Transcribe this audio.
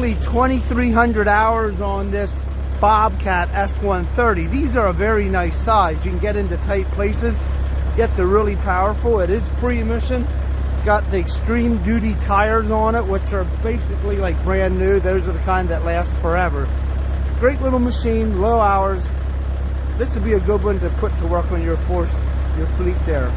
nearly 2,300 hours on this BOBCAT S130. These are a very nice size. You can get into tight places, yet they're really powerful. It is pre-emission. Got the extreme duty tires on it, which are basically like brand new. Those are the kind that last forever. Great little machine, low hours. This would be a good one to put to work on your fleet there.